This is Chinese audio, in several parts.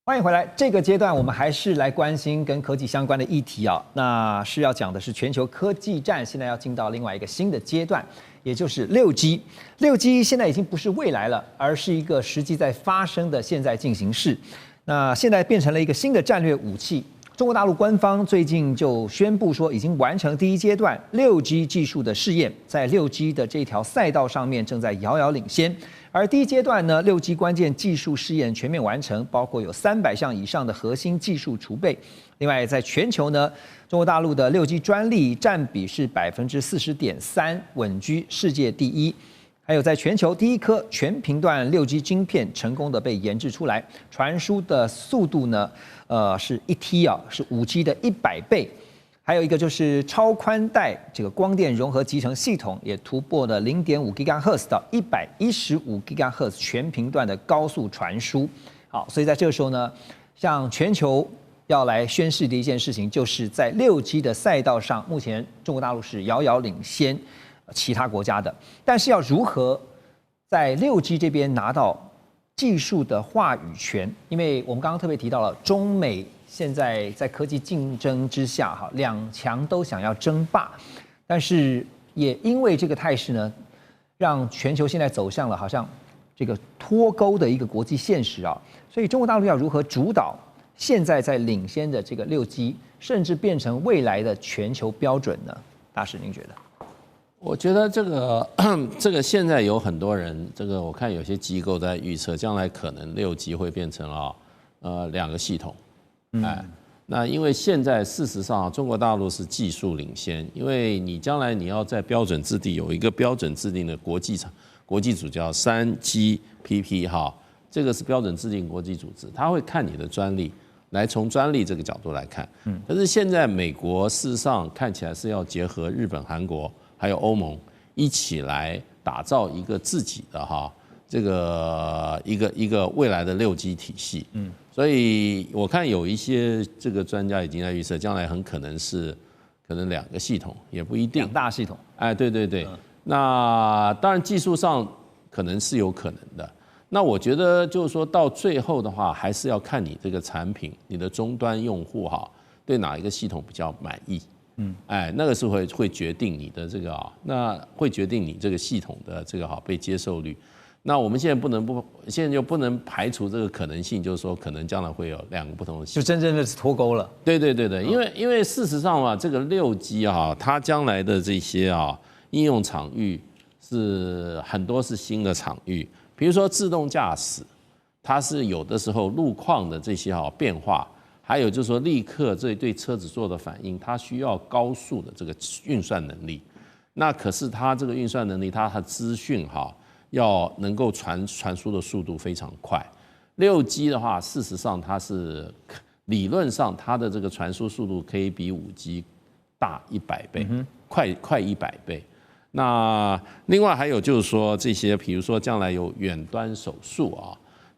欢迎回来。这个阶段我们还是来关心跟科技相关的议题啊。那是要讲的是全球科技战现在要进到另外一个新的阶段，也就是6G。6G 现在已经不是未来了，而是一个实际在发生的现在进行式。那现在变成了一个新的战略武器。中国大陆官方最近就宣布说，已经完成第一阶段6G 技术的试验，在6G 的这条赛道上面正在遥遥领先。而第一阶段呢，6G 关键技术试验全面完成，包括有300项以上的核心技术储备。另外，在全球呢，中国大陆的6G 专利占比是40.3%，稳居世界第一。还有，在全球第一颗全频段6G 晶片成功的被研制出来，传输的速度呢，是1T 啊，是5G 的100倍。还有一个就是超宽带这个光电融合集成系统也突破了0.5 GHz 到115 GHz 全频段的高速传输。好，所以在这个时候呢，像全球要来宣示的一件事情，就是在6G 的赛道上，目前中国大陆是遥遥领先其他国家的。但是要如何在6G 这边拿到技术的话语权？因为我们刚刚特别提到了中美现在在科技竞争之下，哈，两强都想要争霸，但是也因为这个态势呢，让全球现在走向了好像这个脱钩的一个国际现实啊。所以中国大陆要如何主导现在在领先的这个6G，甚至变成未来的全球标准呢？大使，您觉得？我觉得这个现在有很多人，我看有些机构在预测，将来可能6G会变成2个系统。那因为现在事实上中国大陆是技术领先，因为你将来你要在标准制定有一个标准制定的国际组叫3GPP 哈，这个是标准制定国际组织，他会看你的专利，来从专利这个角度来看。可是现在美国事实上看起来是要结合日本、韩国还有欧盟一起来打造一个自己的一个未来的6G 体系。所以我看有一些这个专家已经在预测，将来很可能是2个系统，也不一定2大系统。哎，对。那当然技术上可能是有可能的。那我觉得就是说到最后的话，还是要看你这个产品，你的终端用户对哪一个系统比较满意。那个是会决定你的那会决定你这个系统的被接受率。那我们现在就不能排除这个可能性，就是说可能将来会有2个不同的系统，就真正的是脱钩了。对，因为事实上这个6G它将来的这些应用场域是很多是新的场域，比如说自动驾驶，它是有的时候路况的这些变化，还有就是说立刻这对车子做的反应，它需要高速的这个运算能力。那可是它这个运算能力，它的资讯要能够传输的速度非常快。6G 的话，事实上它是理论上它的这个传输速度可以比5G 大100倍，快100倍。那另外还有就是说这些，比如说将来有远端手术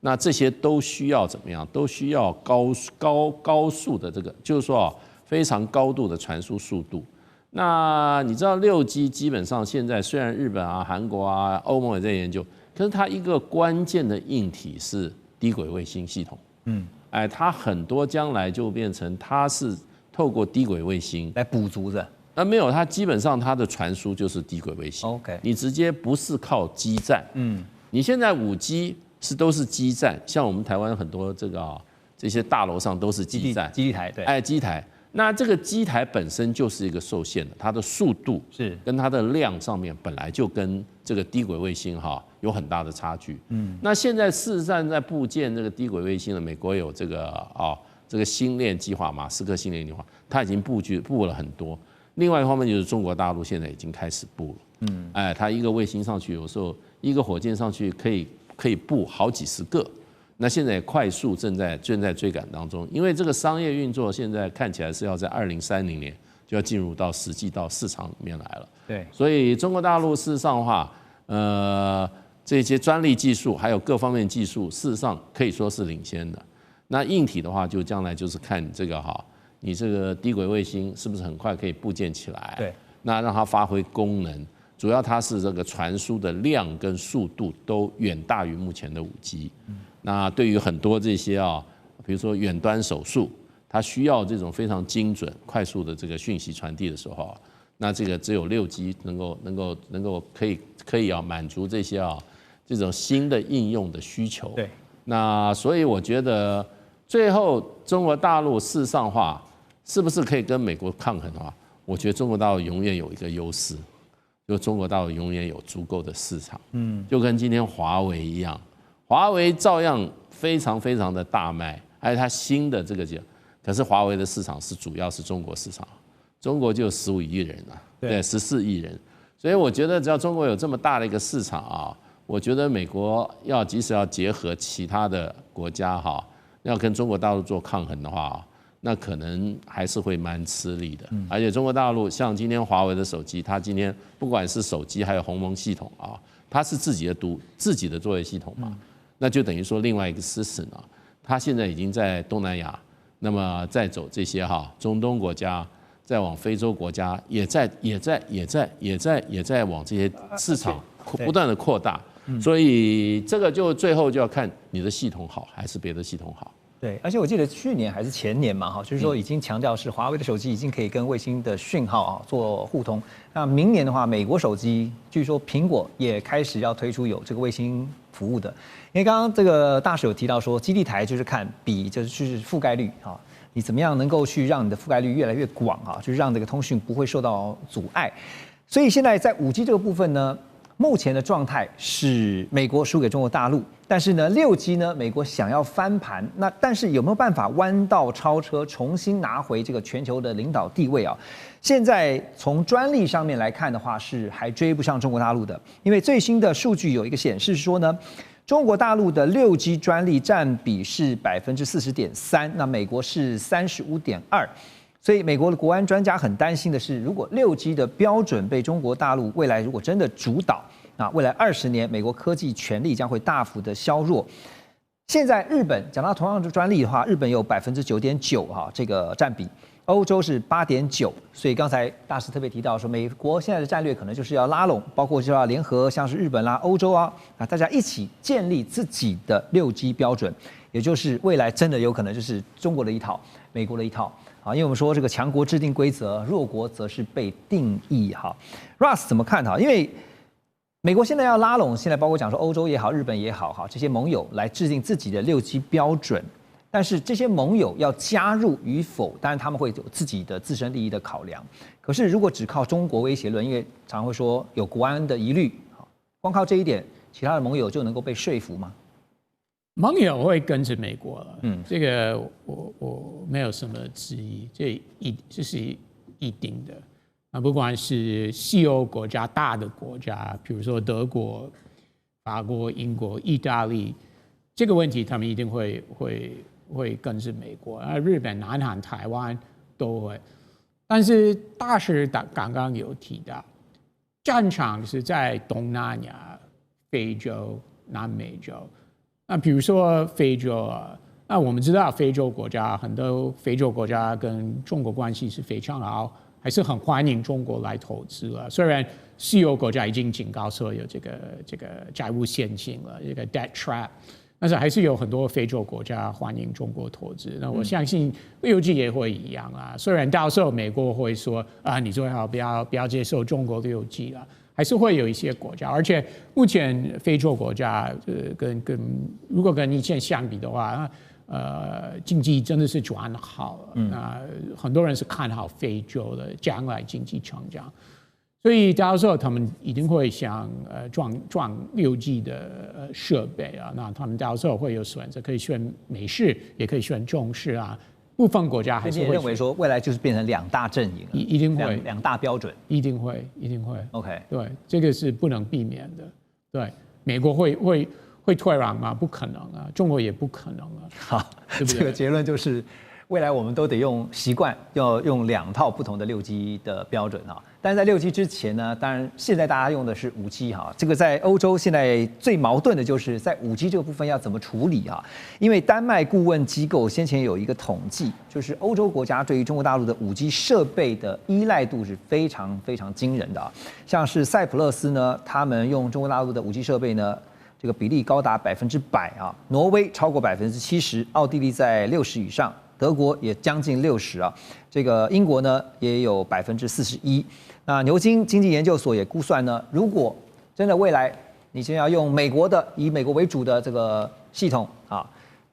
那这些都需要怎么样？都需要高速的就是说非常高度的传输速度。那你知道6G 基本上现在虽然日本韩国欧盟也在研究，可是它一个关键的硬体是低轨卫星系统。它很多将来就变成它是透过低轨卫星来补足的。没有，它基本上它的传输就是低轨卫星。OK， 你直接不是靠基站。你现在5G 都是基站，像我们台湾很多这些大楼上都是基站、基地台，对，基台。那这个机台本身就是一个受限的，它的速度是跟它的量上面本来就跟这个低轨卫星有很大的差距。那现在事实上在布建这个低轨卫星的，美国有这个星链计划，马斯克星链计划，它已经布了很多。另外一方面就是中国大陆现在已经开始布了。它一个卫星上去，有时候一个火箭上去可以布好几十个。那现在也快速正在追赶当中，因为这个商业运作现在看起来是要在2030年就要进入到实际到市场里面来了。对，所以中国大陆事实上的话，这些专利技术还有各方面技术，事实上可以说是领先的。那硬体的话，就将来就是看你你这个低轨卫星是不是很快可以布建起来？对，那让它发挥功能，主要它是这个传输的量跟速度都远大于目前的5G。那对于很多这些比如说远端手术，它需要这种非常精准、快速的这个讯息传递的时候啊，那这个只有6G 能够可以满足这些这种新的应用的需求。对，那所以我觉得最后中国大陆世上化是不是可以跟美国抗衡的话，我觉得中国大陆永远有一个优势，就中国大陆永远有足够的市场。就跟今天华为一样，华为照样非常非常的大卖，而且它新的这个可是华为的市场主要是中国市场，中国就有15亿人了，对，14亿人，所以我觉得只要中国有这么大的一个市场我觉得美国即使要结合其他的国家要跟中国大陆做抗衡的话，那可能还是会蛮吃力的。而且中国大陆像今天华为的手机，它今天不管是手机还有鸿蒙系统它是自己的作业系统嘛，那就等于说另外一个 system它现在已经在东南亚。那么再走这些中东国家，再往非洲国家，也在往这些市场不断的扩大，所以这个就最后就要看你的系统好还是别的系统好。对，而且我记得去年还是前年嘛，就是说已经强调是华为的手机已经可以跟卫星的讯号做互通。那明年的话，美国手机据说苹果也开始要推出有这个卫星服务的。因为刚刚这个大使有提到说，基地台就是看就是覆盖率你怎么样能够去让你的覆盖率越来越广就是让这个通讯不会受到阻碍。所以现在在5G 这个部分呢，目前的状态是美国输给中国大陆，但是呢6G 呢，美国想要翻盘，但是有没有办法弯道超车，重新拿回这个全球的领导地位现在从专利上面来看的话，是还追不上中国大陆的，因为最新的数据有一个显示说呢，中国大陆的6G 专利占比是40.3%，那美国是35.2%。所以美国的国安专家很担心的是，如果6G 的标准被中国大陆未来如果真的主导，未来20年美国科技权力将会大幅的削弱。现在日本讲到同样的专利的话，日本有9.9%这个占比，欧洲是8.9%。所以刚才大使特别提到说，美国现在的战略可能就是要拉拢，包括就要联合像是日本啦、欧洲大家一起建立自己的6G 标准，也就是未来真的有可能就是中国的一套，美国的一套。因为我们说这个强国制定规则，弱国则是被定义Russ 怎么看因为美国现在要拉拢，现在包括讲说欧洲也好、日本也好这些盟友来制定自己的6G 标准，但是这些盟友要加入与否，当然他们会有自己的自身利益的考量。可是如果只靠中国威胁论，因为常会说有国安的疑虑，光靠这一点，其他的盟友就能够被说服吗？盟友会跟着美国了，这个我没有什么质疑，这是一定的。不管是西欧国家、大的国家，比如说德国、法国、英国、意大利，这个问题他们一定会跟着美国。日本、南韩、台湾都会。但是大使刚刚有提到，战场是在东南亚、非洲、南美洲。那比如说非洲那我们知道非洲国家很多非洲国家跟中国关系是非常好，还是很欢迎中国来投资了。虽然西欧国家已经警告说有这个债务陷阱了，这个 debt trap， 但是还是有很多非洲国家欢迎中国投资。那我相信6G 也会一样虽然到时候美国会说你最好不要接受中国6G还是会有一些国家，而且目前非洲国家如果跟以前相比的话，经济真的是转好了。那很多人是看好非洲的将来经济成长，所以到时候他们一定会想装6G 的设备那他们到时候会有选择，可以选美式，也可以选中式部分国家还是会认为说未来就是变成2大阵营了，一定会两大标准，一定会。OK， 对，这个是不能避免的。对，美国会退让吗？不可能中国也不可能好，对不对？这个结论就是未来我们都得习惯要用2套不同的6G 的标准但是在6G 之前呢，当然现在大家用的是5G 这个在欧洲现在最矛盾的就是在5G 这个部分要怎么处理因为丹麦顾问机构先前有一个统计，就是欧洲国家对于中国大陆的5G 设备的依赖度是非常非常惊人的像是塞浦路斯呢，他们用中国大陆的5G 设备呢这个比例高达100%啊，挪威超过70%，奥地利在60以上，德国也将近60啊，这个英国呢也有41%。那牛津经济研究所也估算呢，如果真的未来你先要用美国的以美国为主的这个系统啊，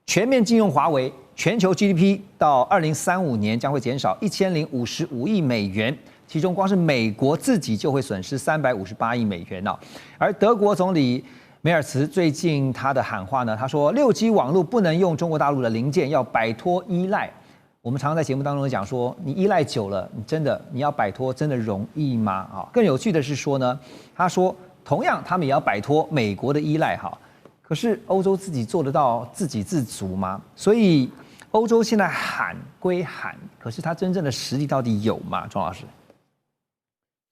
全面禁用华为，全球 GDP 到2035年将会减少1055亿美元。其中光是美国自己就会损失358亿美元啊，而德国总理梅尔茨最近他的喊话呢，他说6G 网络不能用中国大陆的零件，要摆脱依赖。我们常常在节目当中讲说，你依赖久了，你要摆脱真的容易吗？啊，更有趣的是说呢，他说同样他们也要摆脱美国的依赖哈，可是欧洲自己做得到自给自足吗？所以欧洲现在喊归喊，可是他真正的实力到底有吗？庄老师？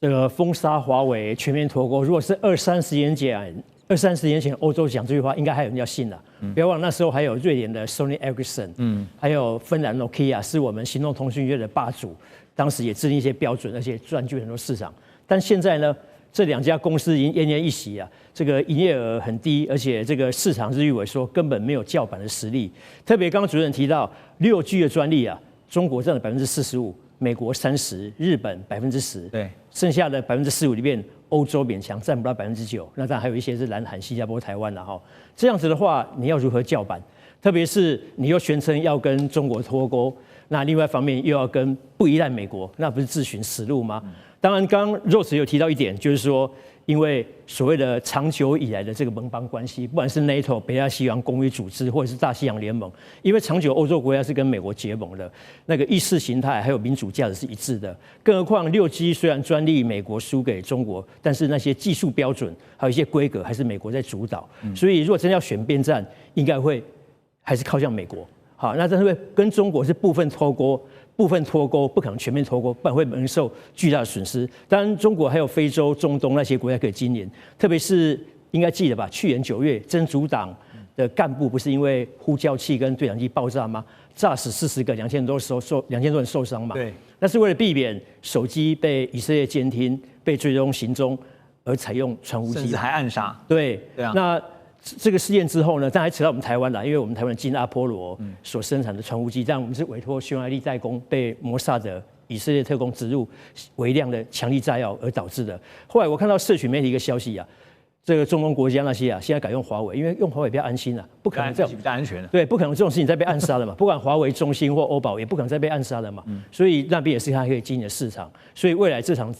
这个封杀华为、全面脱钩，如果是20-30年前欧洲讲这句话，应该还有人要信了。不要忘了那时候还有瑞典的 Sony Ericsson，还有芬兰 Nokia 是我们行动通讯业的霸主，当时也制定一些标准，而且占据很多市场。但现在呢，这2家公司已经奄奄一息啊，这个营业额很低，而且这个市场日益萎缩，根本没有叫板的实力。特别刚刚主任提到6G 的专利啊，中国占了45%。美国30%，日本10%，对，剩下的45%里面，欧洲勉强占不到9%。那当然还有一些是南韩、新加坡、台湾了哈。这样子的话，你要如何叫板？特别是你又宣称要跟中国脱钩，那另外一方面又要跟不依赖美国，那不是自寻死路吗？当然，刚刚 Rose 有提到一点，就是说，因为所谓的长久以来的这个盟邦关系，不管是 NATO 北大西洋公约组织，或者是大西洋联盟，因为长久欧洲国家是跟美国结盟的，那个意识形态还有民主价值是一致的。更何况6G 虽然专利美国输给中国，但是那些技术标准还有一些规格还是美国在主导。所以如果真的要选边站，应该会还是靠向美国。好，那但是跟中国是部分脱钩，不可能全面脱钩，不然会蒙受巨大的损失。当然，中国还有非洲、中东那些国家可以经营，特别是应该记得吧？去年9月，真主党的干部不是因为呼叫器跟对讲机爆炸吗？炸死40个，2000多人受伤嘛。对。那是为了避免手机被以色列监听、被追踪行踪，而采用传呼机，甚至还暗杀。对啊。那这个事件之后呢，当然还扯到我们台湾了，因为我们台湾金阿波罗所生产的传呼机，但我们是委托匈牙利代工，被摩萨德以色列特工植入微量的强力炸药而导致的。后来我看到社群媒体一个消息啊，这个中东国家那些啊，现在改用华为，因为用华为比较安心啊，不可能这种比较安全的，对，不可能这种事情再被暗杀了嘛。不管华为、中兴或欧宝，也不可能再被暗杀了嘛。所以那边也是它可以经营的市场，所以未来这场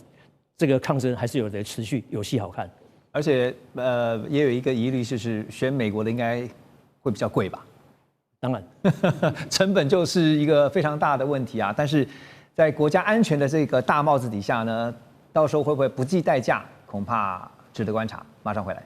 这个抗争还是有的持续，有戏好看。而且也有一个疑虑，就是选美国的应该会比较贵吧？当然，成本就是一个非常大的问题啊。但是在国家安全的这个大帽子底下呢，到时候会不会不计代价，恐怕值得观察。马上回来。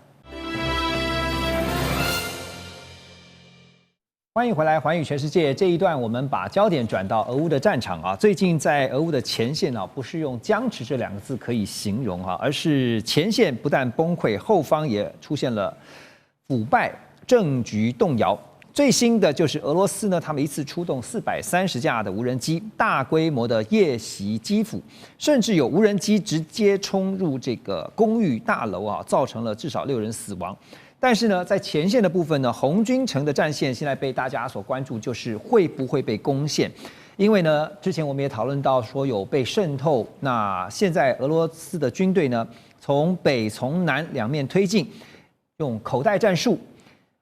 欢迎回来，寰宇全世界。这一段我们把焦点转到俄乌的战场啊。最近在俄乌的前线啊，不是用僵持这2个字可以形容啊，而是前线不但崩溃，后方也出现了腐败，政局动摇。最新的就是俄罗斯呢，他们一次出动430架的无人机，大规模的夜袭基辅，甚至有无人机直接冲入这个公寓大楼啊，造成了至少6人死亡。但是呢，在前线的部分呢，红军城的战线现在被大家所关注，就是会不会被攻陷？因为呢，之前我们也讨论到说有被渗透，那现在俄罗斯的军队呢，从北从南两面推进，用口袋战术，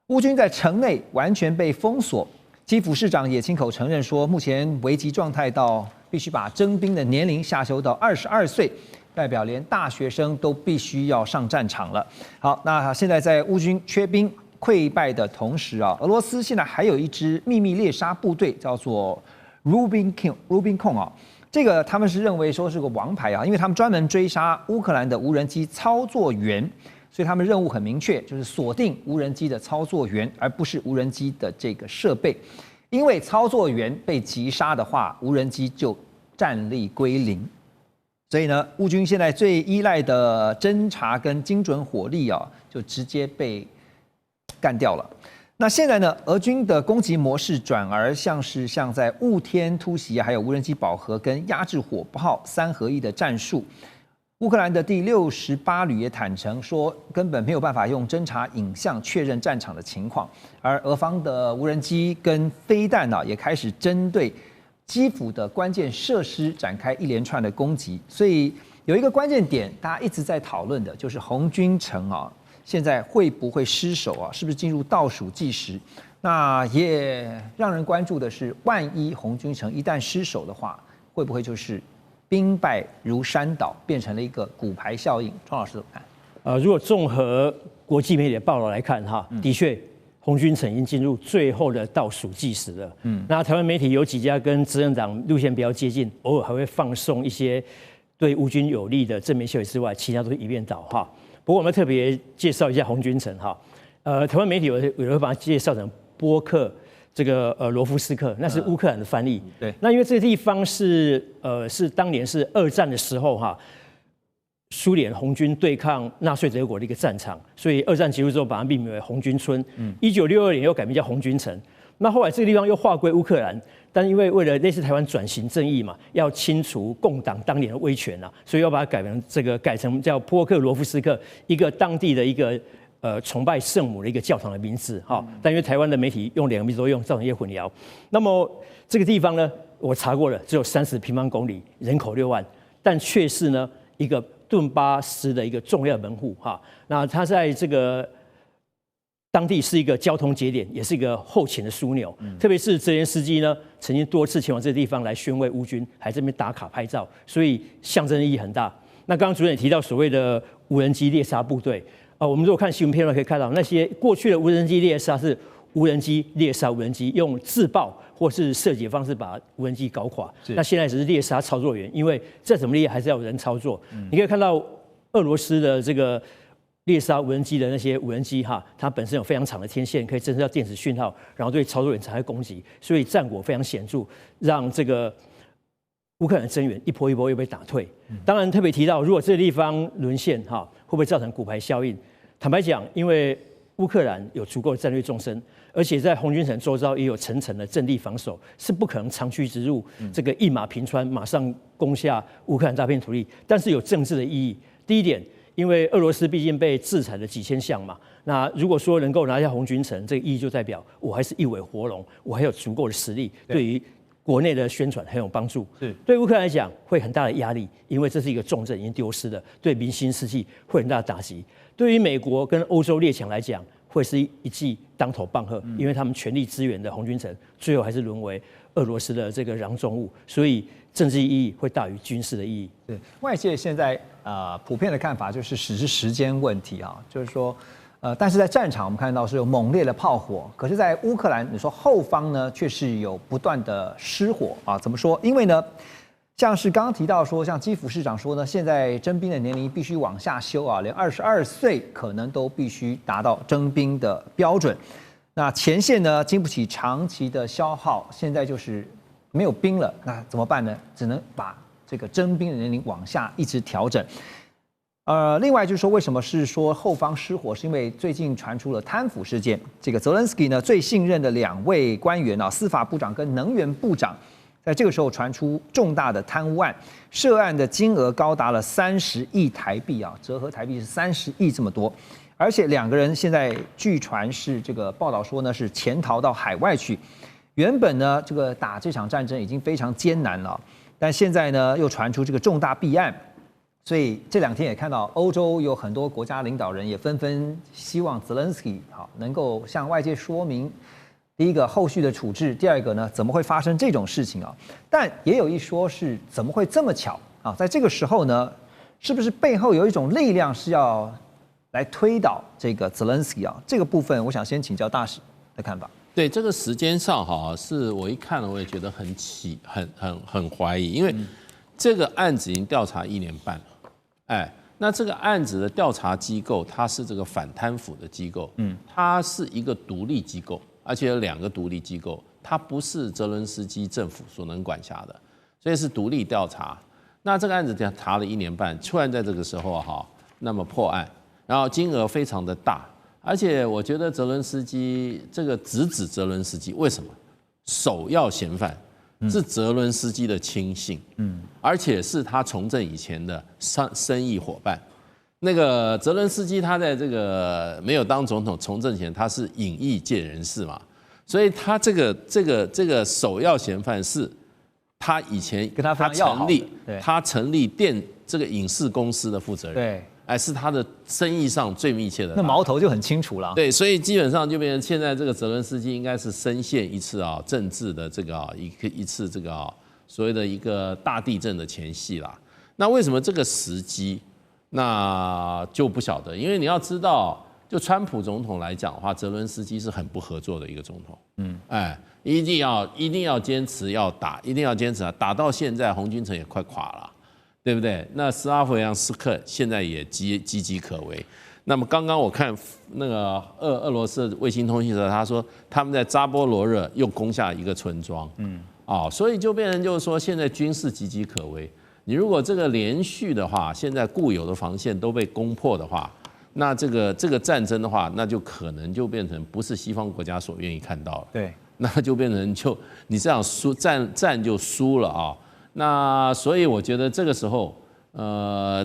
乌军在城内完全被封锁。基辅市长也亲口承认说，目前危急状态到必须把征兵的年龄下修到22岁。代表连大学生都必须要上战场了。好，那现在在乌军缺兵溃败的同时啊，俄罗斯现在还有一支秘密猎杀部队，叫做 Rubicon 啊。这个他们是认为说是个王牌啊，因为他们专门追杀乌克兰的无人机操作员，所以他们任务很明确，就是锁定无人机的操作员，而不是无人机的这个设备。因为操作员被击杀的话，无人机就战力归零。所以呢，乌军现在最依赖的侦察跟精准火力啊，就直接被干掉了。那现在呢，俄军的攻击模式转而像在雾天突袭，还有无人机饱和跟压制火炮3合1的战术。乌克兰的第68旅也坦诚说，根本没有办法用侦察影像确认战场的情况，而俄方的无人机跟飞弹也开始针对基辅的关键设施展开一连串的攻击。所以有一个关键点，大家一直在讨论的就是红军城现在会不会失守是不是进入倒数计时？那也让人关注的是，万一红军城一旦失守的话，会不会就是兵败如山倒，变成了一个骨牌效应？庄老师怎么看？如果综合国际媒体的报道来看，的确，红军城已经进入最后的倒数计时了。那台湾媒体有几家跟执政党路线比较接近，偶尔还会放送一些对乌军有利的正面消息之外，其他都是一面倒不过我们特别介绍一下红军城台湾媒体有会把它介绍成波克这个罗夫斯克，那是乌克兰的翻译。对，那因为这个地方是当年是二战的时候苏联红军对抗纳粹德国的一个战场，所以二战结束之后把它命名为红军村。1962年又改名叫红军城。那后来这个地方又划归乌克兰，但因为为了类似台湾转型正义嘛，要清除共党当年的威权所以要把它改成叫波克罗夫斯克，一个当地的一个崇拜圣母的一个教堂的名字但因为台湾的媒体用两个名字都用，造成一些混淆。那么这个地方呢，我查过了，只有30平方公里，人口6万，但却是呢一个顿巴斯的一个重要门户那它在这个当地是一个交通节点，也是一个后勤的枢纽。特别是泽连斯基呢，曾经多次前往这个地方来宣慰乌军，还这边打卡拍照，所以象征意义很大。那刚刚主任也提到所谓的无人机猎杀部队我们如果看新闻片段可以看到，那些过去的无人机猎杀是无人机猎杀无人机，用自爆或是射击的方式把无人机搞垮。那现在只是猎杀操作员，因为再怎么猎还是要有人操作。你可以看到俄罗斯的这个猎杀无人机的那些无人机它本身有非常长的天线，可以侦测到电子讯号，然后对操作员展开攻击，所以战果非常显著，让这个乌克兰增援一波一波又被打退。当然特别提到，如果这个地方沦陷会不会造成骨牌效应？坦白讲，因为乌克兰有足够的战略纵深，而且在红军城周遭也有层层的阵地防守，是不可能长驱直入，这个一马平川，马上攻下乌克兰大片土地。但是有政治的意义。第一点，因为俄罗斯毕竟被制裁了几千项嘛，那如果说能够拿下红军城，这个意义就代表我还是一尾活龙，我还有足够的实力，对于国内的宣传很有帮助。对乌克兰来讲会很大的压力，因为这是一个重镇已经丢失了，对民心士气会很大的打击。对于美国跟欧洲列强来讲，会是一记当头棒喝，因为他们全力支援的红军城，最后还是沦为俄罗斯的这个囊中物，所以政治意义会大于军事的意义。对，外界现在普遍的看法就是只是时间问题就是说但是在战场我们看到是有猛烈的炮火，可是在乌克兰你说后方呢却是有不断的失火怎么说？因为呢像是刚刚提到说，像基辅市长说呢，现在征兵的年龄必须往下修连22岁可能都必须达到征兵的标准。那前线呢经不起长期的消耗，现在就是没有兵了，那怎么办呢？只能把这个征兵的年龄往下一直调整。另外就是说，为什么是说后方失火？是因为最近传出了贪腐事件。这个泽连斯基呢最信任的2位官员司法部长跟能源部长，在这个时候传出重大的贪污案，涉案的金额高达了30亿台币折合台币是30亿这么多。而且2个人现在据传是这个报道说呢是潜逃到海外去。原本呢这个打这场战争已经非常艰难了，但现在呢又传出这个重大弊案。所以这2天也看到欧洲有很多国家领导人也纷纷希望泽连斯基能够向外界说明，第一个后续的处置，第二个呢怎么会发生这种事情但也有一说是怎么会这么巧在这个时候呢，是不是背后有一种力量是要来推倒这个泽连斯基这个部分我想先请教大使的看法。对这个时间上是我一看了我也觉得很怀疑，因为这个案子已经调查1年半了。那这个案子的调查机构，它是这个反贪腐的机构，它是一个独立机构，而且有2个独立机构，它不是泽伦斯基政府所能管辖的，所以是独立调查。那这个案子查了1年半，突然在这个时候那么破案，然后金额非常的大，而且我觉得泽伦斯基这个直指泽伦斯基，为什么？首要嫌犯是泽伦斯基的亲信，而且是他从政以前的生意伙伴。那个泽伦斯基他在这个没有当总统从政前，他是影艺界人士嘛，所以他这个首要嫌犯是他以前跟他非常要好的他成立这个影视公司的负责人，对，哎，是他的生意上最密切的。那矛头就很清楚了。对，所以基本上就变成现在这个泽伦斯基应该是深陷一次政治的这个一次这个所谓的一个大地震的前夕啦。那为什么这个时机？那就不晓得，因为你要知道，就川普总统来讲的话，泽伦斯基是很不合作的一个总统。哎，一定要坚持要打，一定要坚持啊！打到现在，红军城也快垮了，对不对？那斯拉夫扬斯克现在也岌岌可危。那么刚刚我看那个俄罗斯的卫星通讯社，他说他们在扎波罗热又攻下一个村庄。所以就变成就是说，现在军事岌岌可危。你如果这个连续的话，现在固有的防线都被攻破的话，那这个战争的话，那就可能就变成不是西方国家所愿意看到了。对，那就变成你这样输战就输了啊。那所以我觉得这个时候，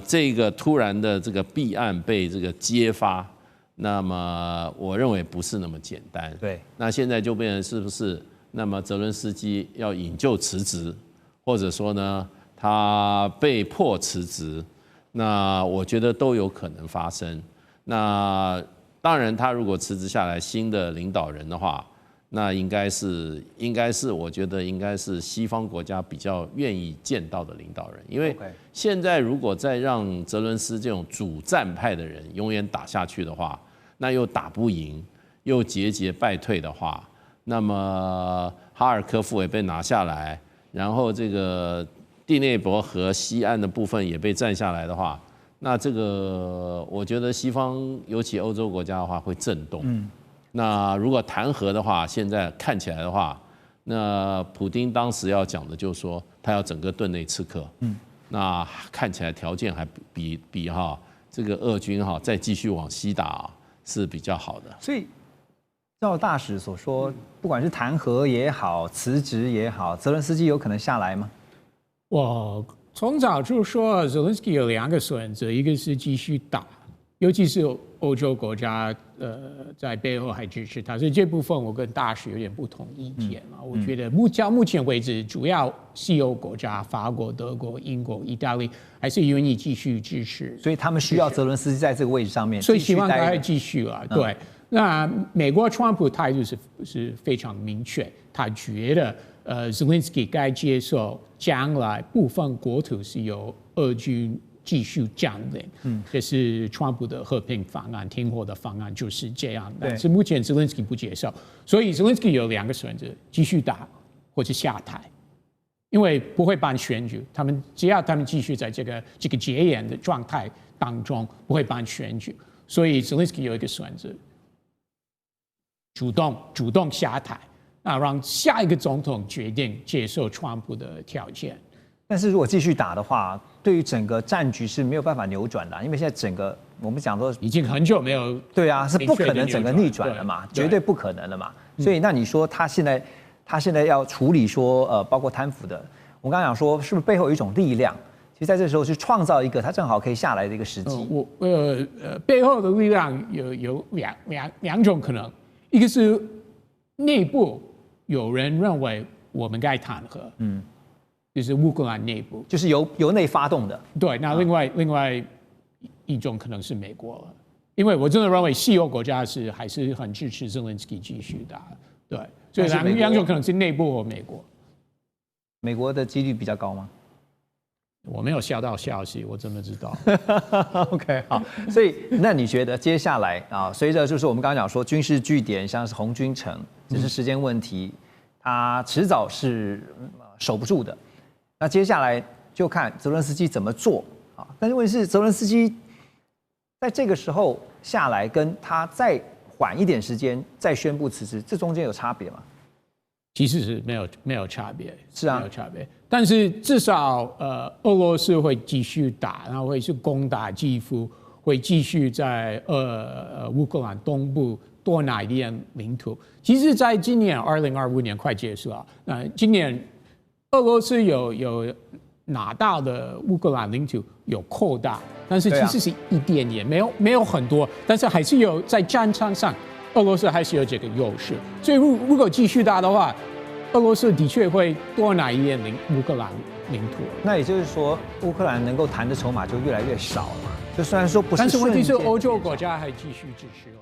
这个突然的这个弊案被这个揭发，那么我认为不是那么简单。对，那现在就变成是不是？那么泽伦斯基要引咎辞职，或者说呢？他被迫辞职，那我觉得都有可能发生。那当然，他如果辞职下来，新的领导人的话，那应该是，我觉得应该是西方国家比较愿意见到的领导人。因为现在如果再让泽伦斯这种主战派的人永远打下去的话，那又打不赢，又节节败退的话，那么哈尔科夫也被拿下来，然后这个第聂伯河西岸的部分也被占下来的话，那这个我觉得西方尤其欧洲国家的话会震动。那如果谈和的话，现在看起来的话，那普丁当时要讲的就是说他要整个顿内刺客。那看起来条件还比这个俄军再继续往西打是比较好的。所以照大使所说，不管是弹劾也好，辞职也好，泽伦斯基有可能下来吗？我从早就说，泽伦斯基有2个选择，一个是继续打，尤其是欧洲国家在背后还支持他，所以这部分我跟大使有点不同意见嘛。我觉得到目前为止，主要西欧国家，法国、德国、英国、意大利还是愿意继续支持，所以他们需要泽伦斯基在这个位置上面，所以希望他继续啊。对，那美国川普态度是非常明确，他觉得Zelensky 该接受将来部分国土是由俄军继续占领，这是川普的和平方案、停火的方案就是这样。但是目前 Zelensky 不接受，所以 Zelensky 有2个选择：继续打或者下台，因为不会办选举。只要他们继续在这个戒严的状态当中，不会办选举，所以 Zelensky 有一个选择：主动下台。那让下一个总统决定接受川普的条件。但是如果继续打的话，对于整个战局是没有办法扭转的，因为现在整个我们讲说已经很久没有，对啊，是不可能整个逆转了嘛，绝对不可能了嘛。所以那你说他现在要处理说包括贪腐的，我刚刚讲说是不是背后有一种力量？其实在这时候去创造一个他正好可以下来的一个时机。背后的力量有两种可能，一个是内部。有人认为我们该弹劾，就是乌克兰内部，就是由内发动的。对，那另外一种可能是美国了，因为我真的认为西欧国家还是很支持 Zelensky 继续打，对，所以两种可能是内部或美国。美国的几率比较高吗？我没有下到消息，我怎么知道？OK， 好，所以那你觉得接下来随着就是我们刚刚讲说军事据点，像是红军城，只是时间问题，它迟早是守不住的。那接下来就看泽伦斯基怎么做啊。但是问题是，泽伦斯基在这个时候下来，跟他再缓一点时间再宣布辞职，这中间有差别吗？其实是没有差别，是啊，没有差别。但是至少俄罗斯会继续打，然后会是攻打基辅，会继续在乌克兰东部多拿一点领土。其实，在今年2025年快结束了，今年俄罗斯有拿到的乌克兰领土有扩大，但是其实是一点点，没有很多，但是还是有在战场上，俄罗斯还是有这个优势。所以如果继续打的话，俄罗斯的确会多拿一点乌克兰领土。那也就是说，乌克兰能够谈的筹码就越来越少了嘛？就虽然说不是，但是问题是欧洲国家还继续支持了。